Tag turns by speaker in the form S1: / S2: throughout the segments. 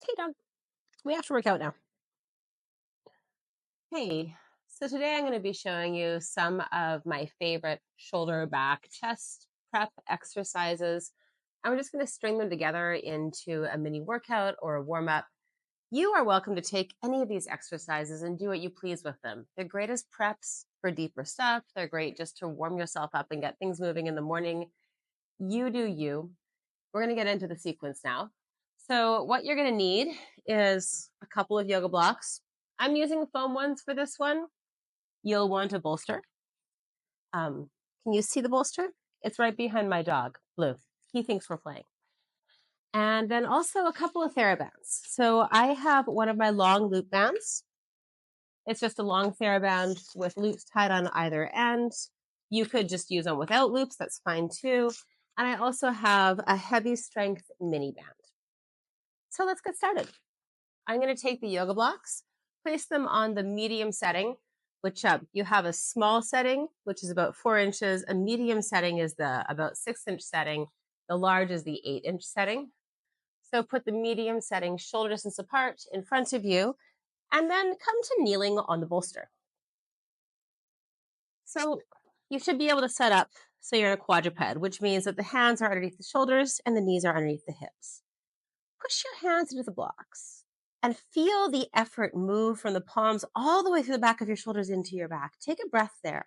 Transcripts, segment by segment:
S1: Hey, dog. We have to work out now. Hey, so today I'm going to be showing you some of my favorite shoulder, back, chest prep exercises. I'm just going to string them together into a mini workout or a warm up. You are welcome to take any of these exercises and do what you please with them. They're great as preps for deeper stuff. They're great just to warm yourself up and get things moving in the morning. You do you. We're going to get into the sequence now. So what you're going to need is a couple of yoga blocks. I'm using foam ones for this one. You'll want a bolster. Can you see the bolster? It's right behind my dog, Blue. He thinks we're playing. And then also a couple of TheraBands. So I have one of my long loop bands. It's just a long TheraBand with loops tied on either end. You could just use them without loops. That's fine too. And I also have a heavy strength mini band. So let's get started. I'm going to take the yoga blocks, place them on the medium setting, which you have a small setting, which is about 4 inches. A medium setting is the about 6-inch setting. The large is the 8-inch setting. So put the medium setting shoulder distance apart in front of you, and then come to kneeling on the bolster. So you should be able to set up so you're in a quadruped, which means that the hands are underneath the shoulders and the knees are underneath the hips. Push your hands into the blocks and feel the effort move from the palms all the way through the back of your shoulders into your back. Take a breath there.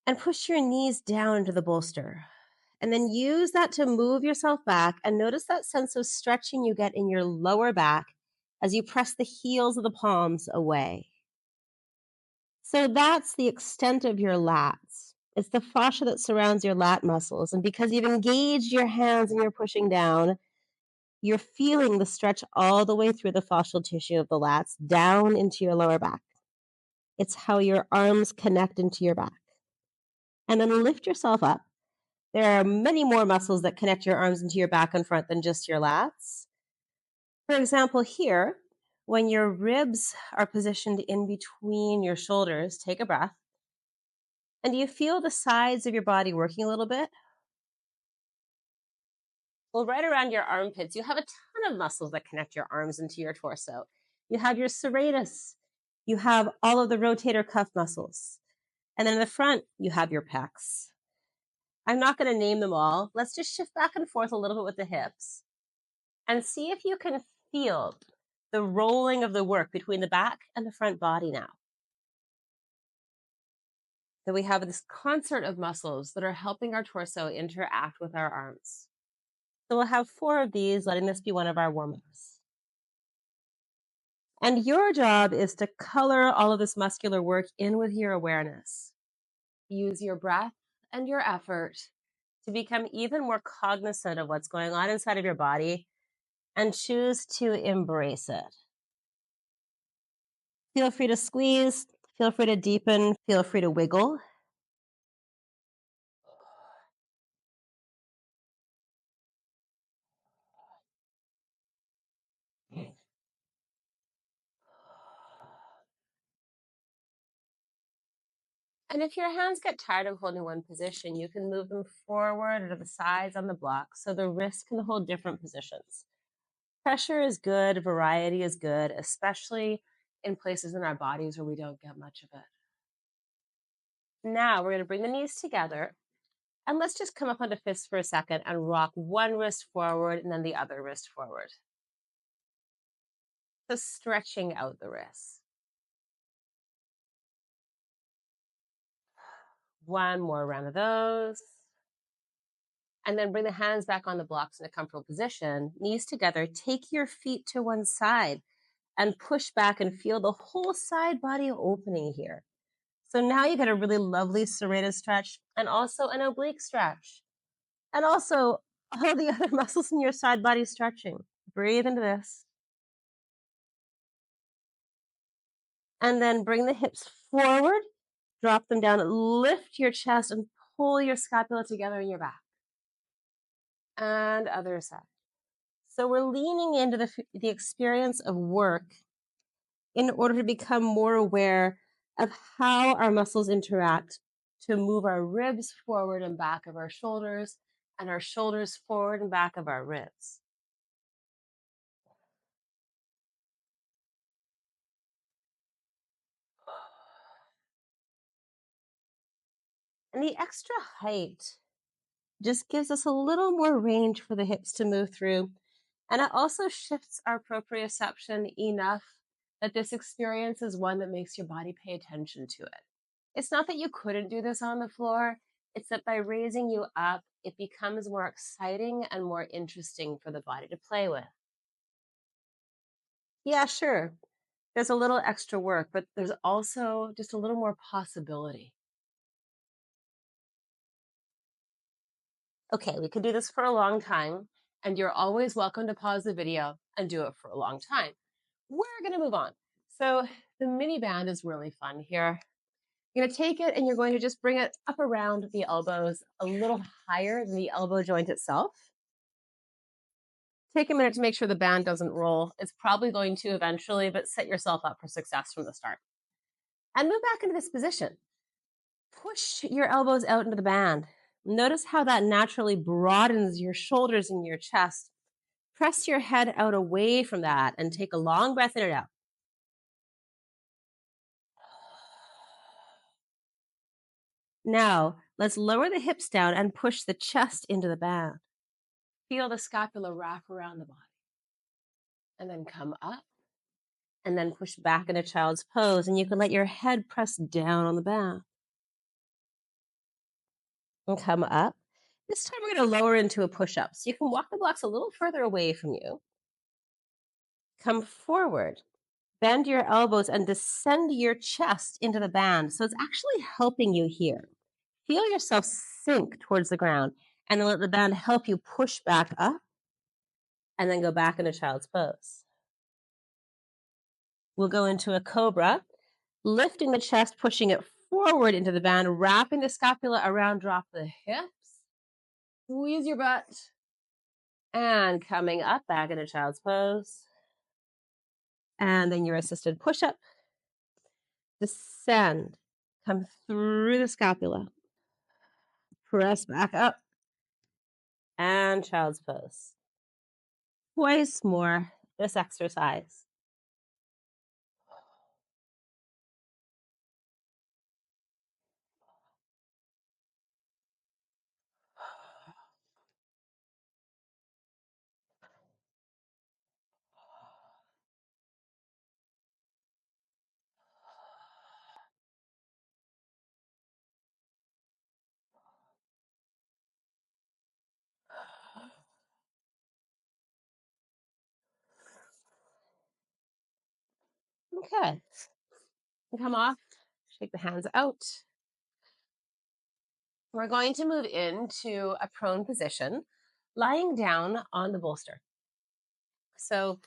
S1: And push your knees down into the bolster. And then use that to move yourself back and notice that sense of stretching you get in your lower back as you press the heels of the palms away. So that's the extent of your lats. It's the fascia that surrounds your lat muscles. And because you've engaged your hands and you're pushing down, you're feeling the stretch all the way through the fascial tissue of the lats down into your lower back. It's how your arms connect into your back. And then lift yourself up. There are many more muscles that connect your arms into your back and front than just your lats. For example, here, when your ribs are positioned in between your shoulders, take a breath. And do you feel the sides of your body working a little bit? Well, right around your armpits, you have a ton of muscles that connect your arms into your torso. You have your serratus. You have all of the rotator cuff muscles. And then in the front, you have your pecs. I'm not going to name them all. Let's just shift back and forth a little bit with the hips and see if you can feel the rolling of the work between the back and the front body now. So we have this concert of muscles that are helping our torso interact with our arms. So we'll have 4 of these, letting this be one of our warm-ups. And your job is to color all of this muscular work in with your awareness. Use your breath and your effort to become even more cognizant of what's going on inside of your body and choose to embrace it. Feel free to squeeze, feel free to deepen, feel free to wiggle. And if your hands get tired of holding one position, you can move them forward or to the sides on the block so the wrists can hold different positions. Pressure is good, variety is good, especially in places in our bodies where we don't get much of it. Now we're going to bring the knees together, and let's just come up onto fists for a second and rock one wrist forward and then the other wrist forward. So stretching out the wrists. One more round of those. And then bring the hands back on the blocks in a comfortable position, knees together. Take your feet to one side and push back and feel the whole side body opening here. So now you get a really lovely serratus stretch and also an oblique stretch. And also all the other muscles in your side body stretching. Breathe into this. And then bring the hips forward, drop them down, lift your chest and pull your scapula together in your back. And other side. So we're leaning into the experience of work in order to become more aware of how our muscles interact to move our ribs forward and back of our shoulders and our shoulders forward and back of our ribs. And the extra height just gives us a little more range for the hips to move through. And it also shifts our proprioception enough that this experience is one that makes your body pay attention to it. It's not that you couldn't do this on the floor, it's that by raising you up, it becomes more exciting and more interesting for the body to play with. Yeah, sure. There's a little extra work, but there's also just a little more possibility. Okay, we could do this for a long time, and you're always welcome to pause the video and do it for a long time. We're going to move on. So the mini band is really fun here. You're going to take it and you're going to just bring it up around the elbows a little higher than the elbow joint itself. Take a minute to make sure the band doesn't roll. It's probably going to eventually, but set yourself up for success from the start. And move back into this position. Push your elbows out into the band. Notice how that naturally broadens your shoulders and your chest. Press your head out away from that and take a long breath in and out. Now, let's lower the hips down and push the chest into the band. Feel the scapula wrap around the body. And then come up. And then push back into child's pose. And you can let your head press down on the band. And come up. This time we're going to lower into a push-up. So you can walk the blocks a little further away from you. Come forward. Bend your elbows and descend your chest into the band. So it's actually helping you here. Feel yourself sink towards the ground and then let the band help you push back up and then go back into child's pose. We'll go into a cobra, lifting the chest, pushing it forward into the band, wrapping the scapula around, drop the hips, squeeze your butt, and coming up back into child's pose. And then your assisted push-up. Descend, come through the scapula, press back up, and child's pose. Twice more this exercise. Okay. Come off, shake the hands out. We're going to move into a prone position, lying down on the bolster. So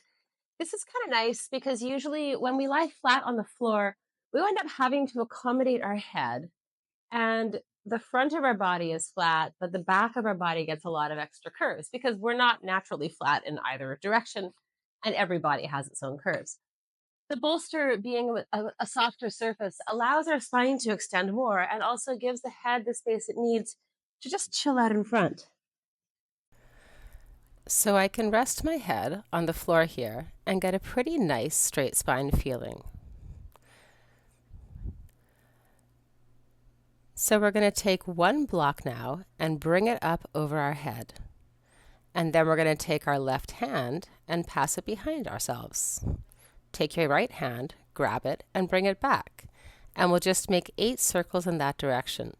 S1: this is kind of nice because usually when we lie flat on the floor, we wind up having to accommodate our head, and the front of our body is flat, but the back of our body gets a lot of extra curves because we're not naturally flat in either direction, and every body has its own curves. The bolster, being a softer surface, allows our spine to extend more and also gives the head the space it needs to just chill out in front. So I can rest my head on the floor here and get a pretty nice straight spine feeling. So we're going to take one block now and bring it up over our head. And then we're going to take our left hand and pass it behind ourselves. Take your right hand, grab it, and bring it back. And we'll just make 8 circles in that direction.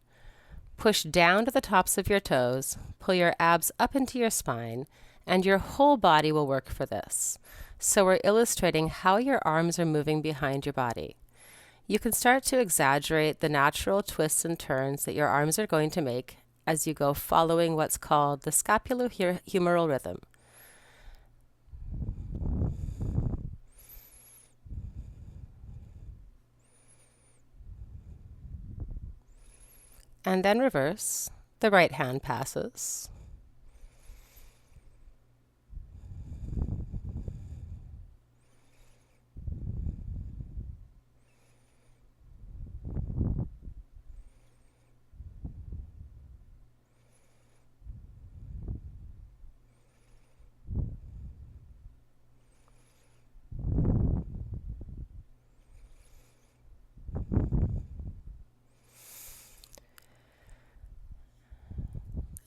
S1: Push down to the tops of your toes, pull your abs up into your spine, and your whole body will work for this. So we're illustrating how your arms are moving behind your body. You can start to exaggerate the natural twists and turns that your arms are going to make as you go, following what's called the scapulohumeral rhythm. And then reverse. The right hand passes.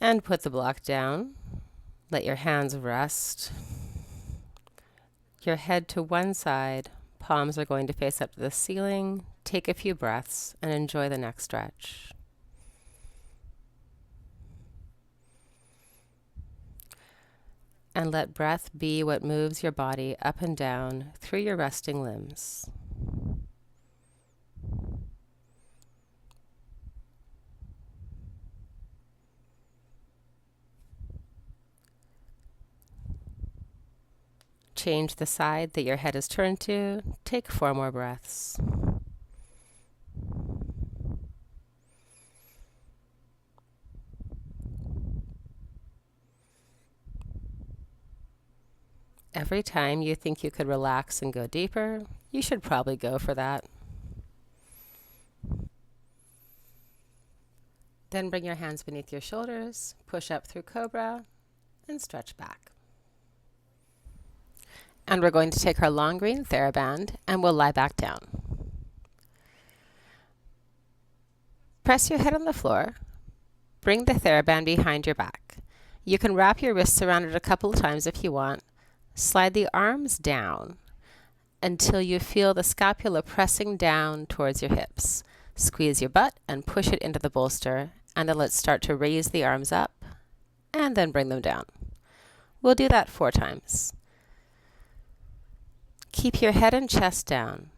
S1: And put the block down. Let your hands rest. Your head to one side. Palms are going to face up to the ceiling. Take a few breaths and enjoy the next stretch. And let breath be what moves your body up and down through your resting limbs. Change the side that your head is turned to. Take 4 more breaths. Every time you think you could relax and go deeper, you should probably go for that. Then bring your hands beneath your shoulders, push up through Cobra, and stretch back. And we're going to take our long green TheraBand and we'll lie back down. Press your head on the floor. Bring the TheraBand behind your back. You can wrap your wrists around it a couple of times if you want. Slide the arms down until you feel the scapula pressing down towards your hips. Squeeze your butt and push it into the bolster, and then let's start to raise the arms up and then bring them down. We'll do that 4 times. Keep your head and chest down.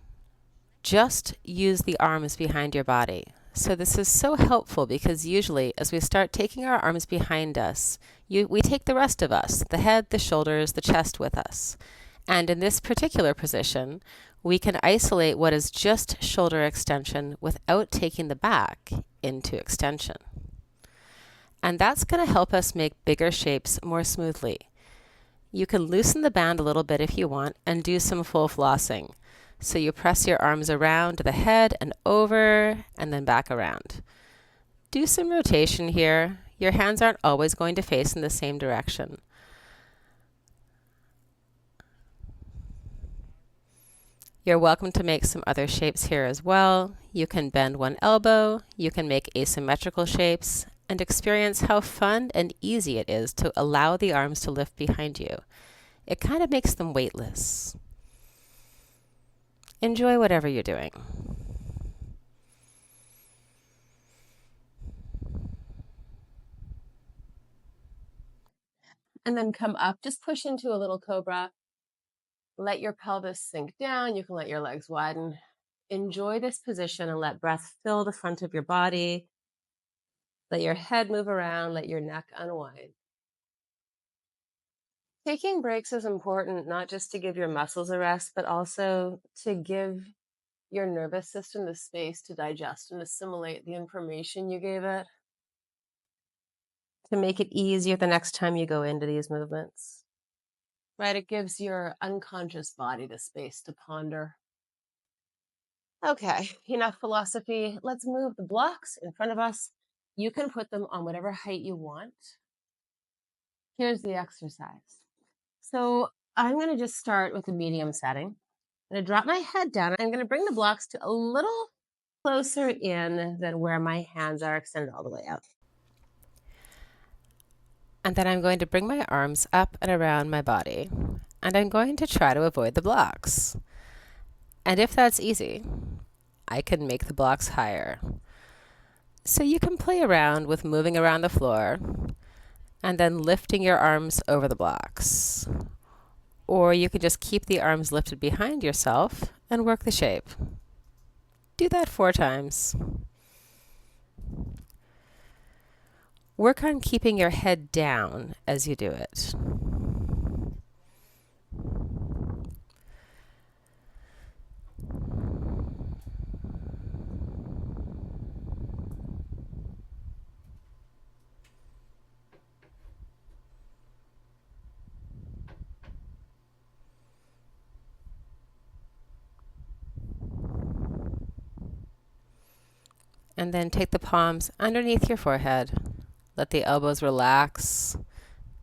S1: Just use the arms behind your body. So this is so helpful because usually as we start taking our arms behind us, we take the rest of us, the head, the shoulders, the chest with us. And in this particular position, we can isolate what is just shoulder extension without taking the back into extension. And that's going to help us make bigger shapes more smoothly. You can loosen the band a little bit if you want and do some full flossing. So you press your arms around the head and over and then back around. Do some rotation here. Your hands aren't always going to face in the same direction. You're welcome to make some other shapes here as well. You can bend one elbow, you can make asymmetrical shapes, and experience how fun and easy it is to allow the arms to lift behind you. It kind of makes them weightless. Enjoy whatever you're doing. And then come up, just push into a little cobra. Let your pelvis sink down. You can let your legs widen. Enjoy this position and let breath fill the front of your body. Let your head move around, let your neck unwind. Taking breaks is important, not just to give your muscles a rest, but also to give your nervous system the space to digest and assimilate the information you gave it, to make it easier the next time you go into these movements. Right? It gives your unconscious body the space to ponder. Okay, enough philosophy. Let's move the blocks in front of us. You can put them on whatever height you want. Here's the exercise. So I'm going to just start with a medium setting. I'm going to drop my head down. I'm going to bring the blocks to a little closer in than where my hands are extended all the way out. And then I'm going to bring my arms up and around my body. And I'm going to try to avoid the blocks. And if that's easy, I can make the blocks higher. So you can play around with moving around the floor and then lifting your arms over the blocks. Or you can just keep the arms lifted behind yourself and work the shape. Do that 4 times. Work on keeping your head down as you do it. And then take the palms underneath your forehead. Let the elbows relax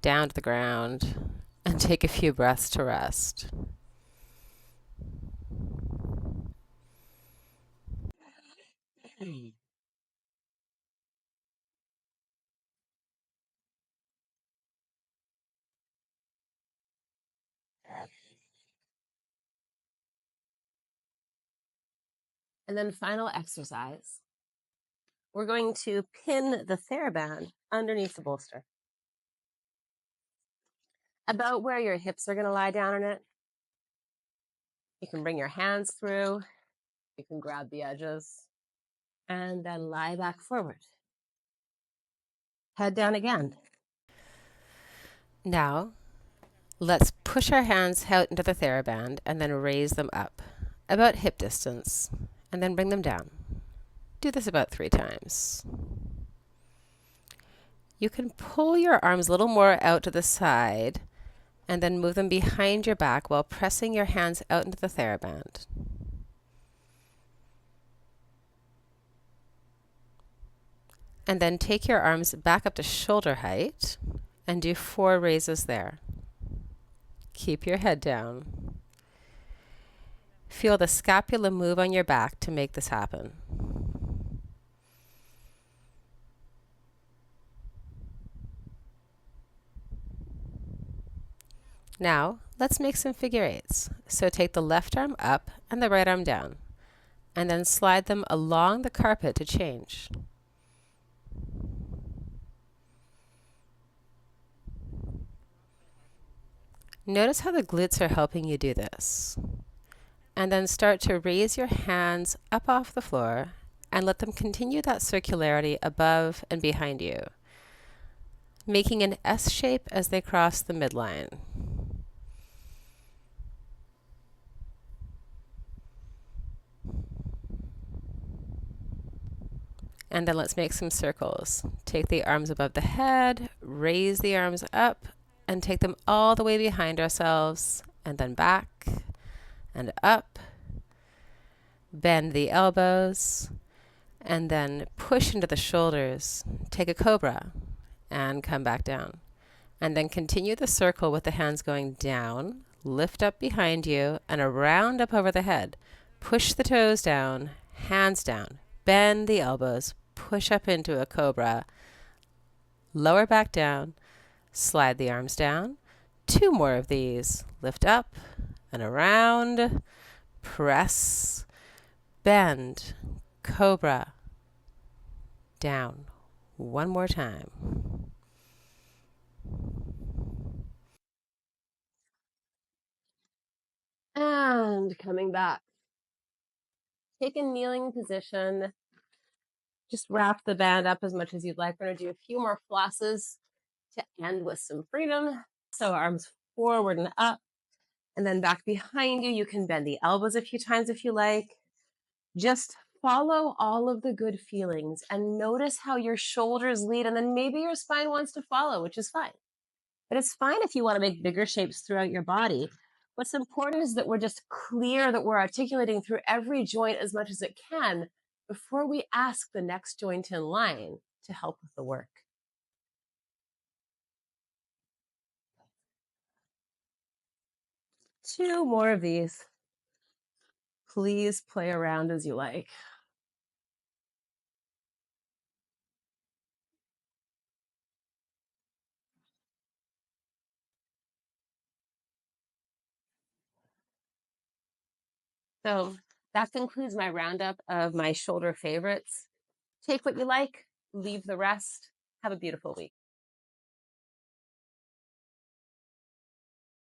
S1: down to the ground and take a few breaths to rest. And then final exercise. We're going to pin the TheraBand underneath the bolster. About where your hips are going to lie down on it. You can bring your hands through. You can grab the edges. And then lie back forward. Head down again. Now, let's push our hands out into the TheraBand and then raise them up, about hip distance, and then bring them down. Do this about 3 times. You can pull your arms a little more out to the side and then move them behind your back while pressing your hands out into the TheraBand. And then take your arms back up to shoulder height and do 4 raises there. Keep your head down. Feel the scapula move on your back to make this happen. Now, let's make some figure eights. So take the left arm up and the right arm down, and then slide them along the carpet to change. Notice how the glutes are helping you do this. And then start to raise your hands up off the floor and let them continue that circularity above and behind you, making an S shape as they cross the midline. And then let's make some circles. Take the arms above the head, raise the arms up, and take them all the way behind ourselves, and then back and up. Bend the elbows, and then push into the shoulders. Take a cobra, and come back down. And then continue the circle with the hands going down, lift up behind you, and around up over the head. Push the toes down, hands down, bend the elbows, push up into a cobra, lower back down, slide the arms down. 2 more of these. Lift up and around, press, bend, cobra, down. 1 more time. And coming back. Take a kneeling position. Just wrap the band up as much as you'd like. We're going to do a few more flosses to end with some freedom. So arms forward and up, and then back behind you. You can bend the elbows a few times if you like. Just follow all of the good feelings and notice how your shoulders lead, and then maybe your spine wants to follow, which is fine. But it's fine if you want to make bigger shapes throughout your body. What's important is that we're just clear that we're articulating through every joint as much as it can before we ask the next joint in line to help with the work. Two more of these. Please play around as you like. So that concludes my roundup of my shoulder favorites. Take what you like, leave the rest. Have a beautiful week.